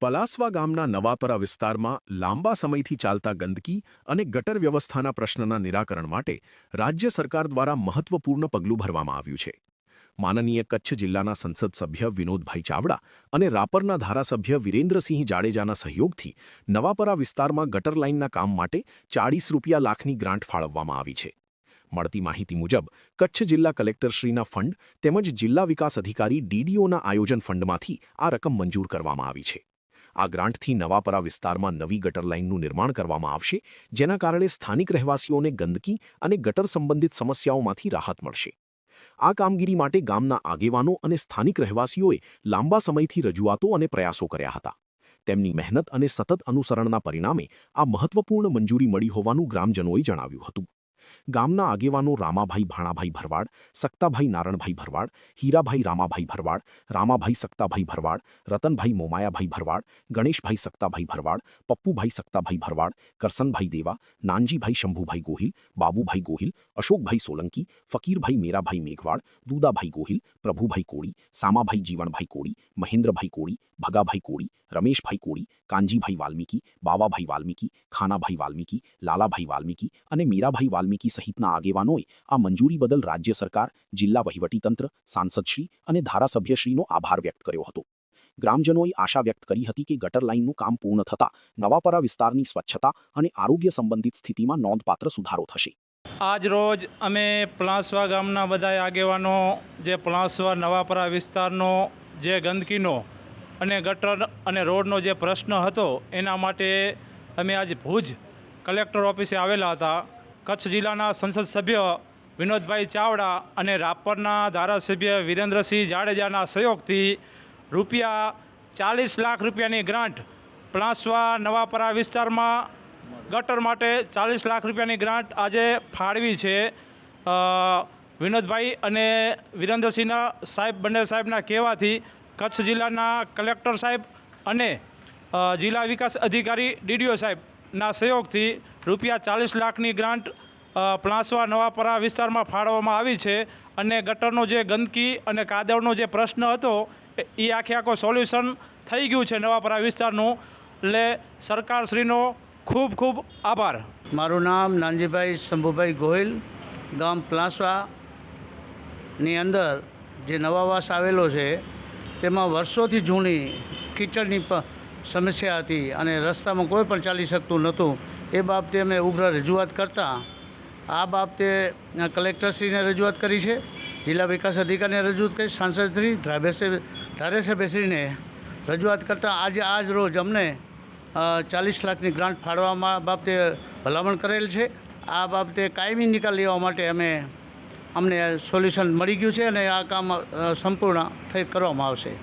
પલાસવા ગામના નવાપરા વિસ્તારમાં લાંબા સમયથી ચાલતા ગંદકી અને ગટર વ્યવસ્થાના પ્રશ્નના નિરાકરણ માટે રાજ્ય સરકાર દ્વારા મહત્વપૂર્ણ પગલું ભરવામાં આવ્યું છે. માનનીય કચ્છ જિલ્લાના સંસદ સભ્ય વિનોદભાઈ ચાવડા અને રાપરના ધારાસભ્ય વિરેન્દ્રસિંહ જાડેજાના સહયોગથી નવાપરા વિસ્તારમાં ગટર લાઇનના કામ માટે 40 રૂપિયા લાખની ગ્રાન્ટ ફાળવવામાં આવી છે. મળતી માહિતી મુજબ કચ્છ જિલ્લા કલેક્ટરશ્રીના ફંડ તેમજ જિલ્લા વિકાસ અધિકારી ડીડીઓના આયોજન ફંડમાંથી આ રકમ મંજૂર કરવામાં આવી છે. આ ગ્રાન્ટથી નવાપરા વિસ્તારમાં નવી ગટર લાઇનનું નિર્માણ કરવામાં આવશે, જેના કારણે સ્થાનિક રહેવાસીઓને ગંદકી અને ગટર સંબંધિત સમસ્યાઓમાંથી રાહત મળશે. આ કામગીરી માટે ગામના આગેવાનો અને સ્થાનિક રહેવાસીઓએ લાંબા સમયથી રજૂઆતો અને પ્રયાસો કર્યા હતા. તેમની મહેનત અને સતત અનુસરણના પરિણામે આ મહત્વપૂર્ણ મંજૂરી મળી હોવાનું ગ્રામજનોએ જણાવ્યું હતું. ગામના આગેવાનો રામાભાઈ ભાણાભાઈ ભરવાડ, સક્તાભાઈ નારણભાઈ ભરવાડ, હીરાભાઈ રામાભાઈ ભરવાડ, રામાભાઈ સક્તાભાઈ ભરવાડ, રતનભાઈ મોમાયાભાઈ ભરવાડ, ગણેશભાઈ સક્તાભાઈ ભરવાડ, પપ્પુભાઈ સક્તાભાઈ ભરવાડ, કરસનભાઈ દેવા, નાનજીભાઈ શંભુભાઈ ગોહિલ, બાબુભાઈ ગોહિલ, અશોકભાઈ સોલંકી, ફકીરભાઈ મેરાભાઈ મેઘવાડ, દુદાભાઈ ગોહિલ, પ્રભુભાઈ કોળી, સામાભાઈ જીવણભાઈ કોળી, મહેન્દ્રભાઈ કોળી, ભગાભાઈ કોળી, રમેશભાઈ કોળી, કાનજીભાઈ વાલ્મીકી, બાવાભાઈ વાલ્મીકી, ખાનાભાઈ વાલ્મીકી, લાલાભાઈ વાલ્મીકી અને મીરાભાઈ વાલ્મીકી સહિતના આગેવાનોએ આ મંજૂરી બદલ રાજ્ય સરકાર, જિલ્લા વહીવટીતંત્ર, સાંસદશ્રી અને ધારાસભ્યશ્રીનો આભાર વ્યક્ત કર્યો હતો. ગ્રામજનોએ આશા વ્યક્ત કરી હતી કે ગટર લાઇનનું કામ પૂર્ણ થતાં નવાપરા વિસ્તારની સ્વચ્છતા અને આરોગ્ય સંબંધિત સ્થિતિમાં નોંધપાત્ર સુધારો થશે. આજ રોજ અમે પલાસવા ગામના બધા આગેવાનો જે પલાસવા નવાપરા વિસ્તારનો જે ગંદકીનો અને ગટર અને રોડનો જે પ્રશ્ન હતો એના માટે અમે આજ ભુજ કલેક્ટર ઓફિસે આવેલા હતા. કચ્છ જિલ્લાના સંસદ સભ્ય વિનોદભાઈ ચાવડા અને રાપરના ધારાસભ્ય વિરેન્દ્રસિંહ જાડેજાના સહયોગથી ₹40 લાખ રૂપિયાની ગ્રાન્ટ પલાસવા નવાપરા વિસ્તારમાં ગટર માટે 40 લાખ રૂપિયાની ગ્રાન્ટ આજે ફાળવી છે. વિનોદભાઈ અને વિરેન્દ્રસિંહના બંને સાહેબના કહેવાથી કચ્છ જિલ્લાના કલેક્ટર સાહેબ અને જિલ્લા વિકાસ અધિકારી ડીડીઓ સાહેબના સહયોગથી ₹40 લાખની ગ્રાન્ટ પલાસવા નવાપરા વિસ્તારમાં ફાળવવામાં આવી છે. અને ગટરનો જે ગંદકી અને કાદવનો જે પ્રશ્ન હતો એ આખો સોલ્યુશન થઈ ગયું છે નવાપરા વિસ્તારનું. એટલે સરકારશ્રીનો ખૂબ ખૂબ આભાર. મારું નામ નાનજીભાઈ શંભુભાઈ ગોહિલ, ગામ પલાસવાની અંદર જે નવાવાસ આવેલો છે તેમાં વર્ષોથી જૂની કીચડની સમસ્યા હતી અને રસ્તામાં કોઈ પણ ચાલી શકતું નહોતું. એ બાબતે અમે ઉગ્ર રજૂઆત કરતાં આ બાબતે કલેક્ટરશ્રીને રજૂઆત કરી છે, જિલ્લા વિકાસ અધિકારીને રજૂઆત કરી, સાંસદશ્રી ધારાસભ્યશ્રીને રજૂઆત કરતાં આજ રોજ અમને 40 લાખની ગ્રાન્ટ ફાળવવામાં બાબતે ભલામણ કરેલ છે. આ બાબતે કાયમી નિકાલ લેવા માટે અમને સોલ્યુશન મળી ગયું છે અને આ કામ સંપૂર્ણ કરવામાં આવશે.